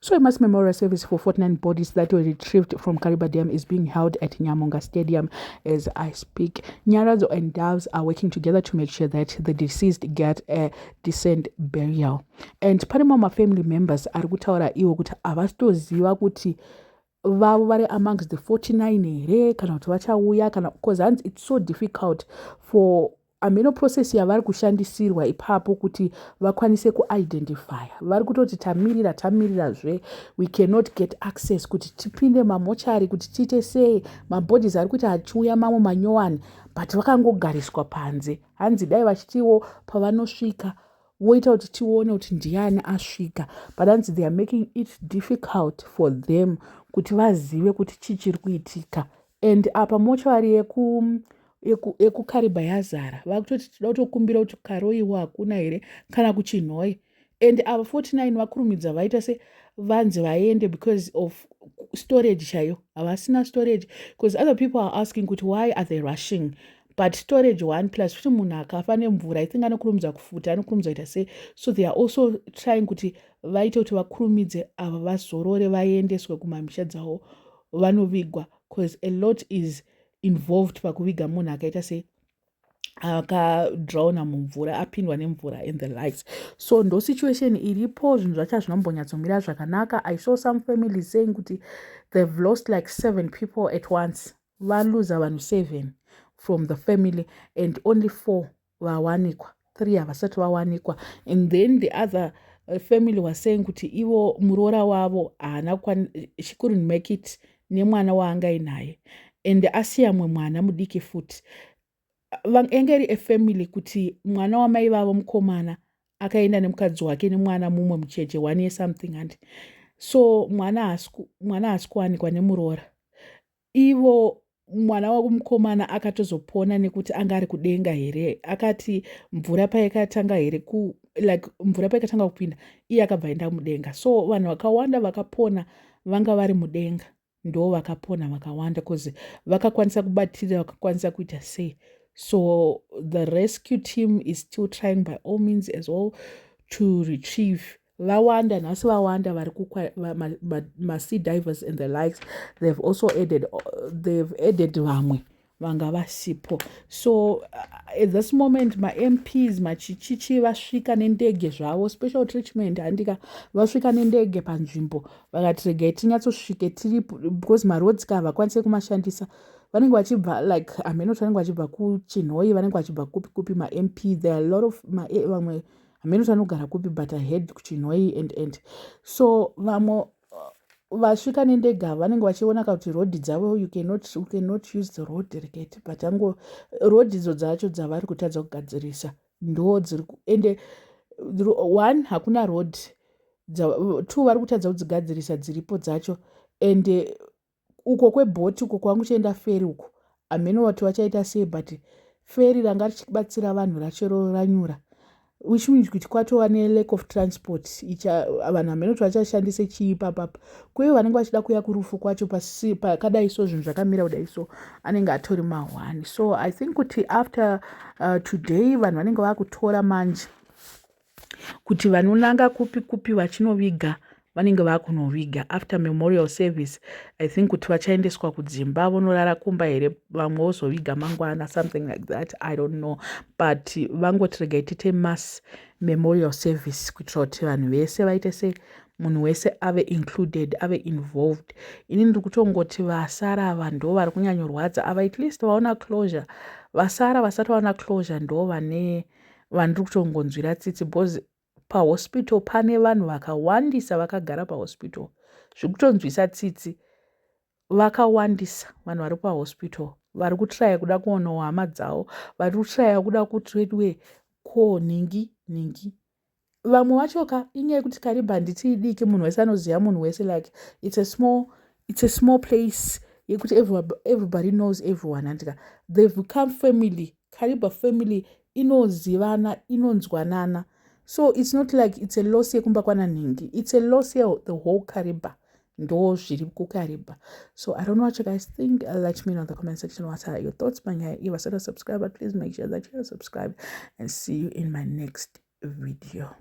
So a mass memorial service for 49 bodies that were retrieved from Kariba Dam is being held at Nyamonga Stadium as I speak. Nyarazo and Doves are working together to make sure that the deceased get a decent burial. And Panama family members are kutaura iwo kuti avasitoziva kuti vavo vari amongst the 49 here kana kuti vachauya kana because hanzi it's so difficult for ameno process yavari kushandisirwa ipapo kuti vakwanise kuidentifya. Vari kutoti tamirirazve we cannot get access kuti tipinde mamochari kuti tiite sei. Mabodies ari kuti achiuya mamwe manyowani but vakangogariswa panze. Hanzi dai vachitiwo pavanosvika voita kuti tione kuti ndiani asvika, but hanzi they are making it difficult for them kuti vazive kuti chii chiri kuitika. And apa mochari yekukariba yazara vakutoti tida kutokumbira kuti karoiwo hakuna here kana kuchinhoi. And ava 49 vakurumidza vaita se vanzi vaende because of storage chayo. Havasina storage because other people are asking kuti why are they rushing, but storage one plus kuti munhu akafa nemvura I think anokurumidza kufuta, anokurumidza kuita sei. So they are also trying kuti vaite kuti vakurumidze ava vazorore vaendeswe kumamisha dzavo vanovigwa because a lot is involved pakuviga munhu akaita sei akadrawna mumvura apindwa nemvura and the likes. So ndo situation iripo. Zvinhu zvacho hazvinombonyatsomira zvakanaka. I saw some families saying kuti they've lost like 7 people at once. Valuza vanhu 7 from the family and only 4 vawanikwa, 3 havasati vawanikwa. And then the other family was saying kuti ivo muroora wavo she couldn't make it nemwana waangainaye and asiya mwe mwana mudiki futi. Engeri efamily kuti mwana wamai vavo mukomana akaenda nemukadzi wake nemwana mumwe mucheche 1 year something and so mwana haasi kuwanikwa nemuroora. Ivo mwana wako mukomana akatozopona nekuti anga ari kudenga here. Akati mvura paikatanga here like mvura paikatanga kupinda iye akabva enda mudenga. So vanhu vakawanda vakapona vanga vari mudenga ndo vakapona vakawanda because vakakwanisa kubatirira vakakwanisa kuita sei. So the rescue team is still trying by all means as well to retrieve. Vawanda nhasi vawanda vari sea divers and the likes. They've also added vamwe vanga vasipo. So at this moment MPs machichichi vasvika nendege zvavo special treatment handika vasvika nendege panzvimbo vakati regai tinyatsosvike tiripo because maroads ka havakwanise kumashandisa. Vanenge vachibva like hamenoti vanenge vachibva kuchinhoi, vanenge vachibva kupi MP. There are a lot of vamwe hamenoti vanogara kupi but ahead kuchinhoi and so vamwe vasvika nendege vanenge vachiona kuti road dzavo you cannot use the road reketi but road idzo dzacho dzavari kutadza kugadzirisa ndo dziri ende 1 hakuna road 2 vari kutadza kudzigadzirisa dziripo dzacho and uko kwebhoti uko kwanguchienda feri uko hameno vati vachaita sei but feri ranga richibatsira vanhu rachero ranyura which means kuti kwatova ne-lack of transport. Vanhu hamenoti vachashandise chii papapa kuye vanenge vachida kuya kurufu kwacho pakadai so zvinhu zvakamira kudai so anenge atori ma1. So I think kuti after today vanhu vanenge vakutora manje kuti vanonanga kupi vachinoviga vanenge vakunoviga. After memorial service I think kuti vachaendeswa kudzimba vonorara kumba here vamwe vozoviga mangwana something like that I don't know but vangoti regai tiite mass memorial service kuitira kuti vanhu vese vaite se munhu wese ave included ave involved. Ini ndiri kutongoti vasara ava ndo vari kunyanyorwadza ava at least vaona closure. Vasara vasati vaona closure ndo vandiri kutongonzwira tsitsi because pahospital pane vanhu vakawandisa vakagara pahospital zviri kutonzwisa tsitsi. Vakawandisa vanhu vari pahospital vari kutraya kuda kuonawo hama dzavo, vari kutraya kuda kuti ko ningi vamwe vachoka inyaya yekuti Kariba handiti idiki munhu wese anoziva munhu wese like it's a small place yekuti everybody knows everyone handika they've become family. Kariba family inozivana inonzwanana. So it's not like it's a loss yekumba kwana ningi, it's a loss here the whole Kariba ndo zviri kukariba. So I don't know what you guys think. Let me know in the comment section what are your thoughts. If you are subscribed, please make sure that you are subscribed and see you in my next video.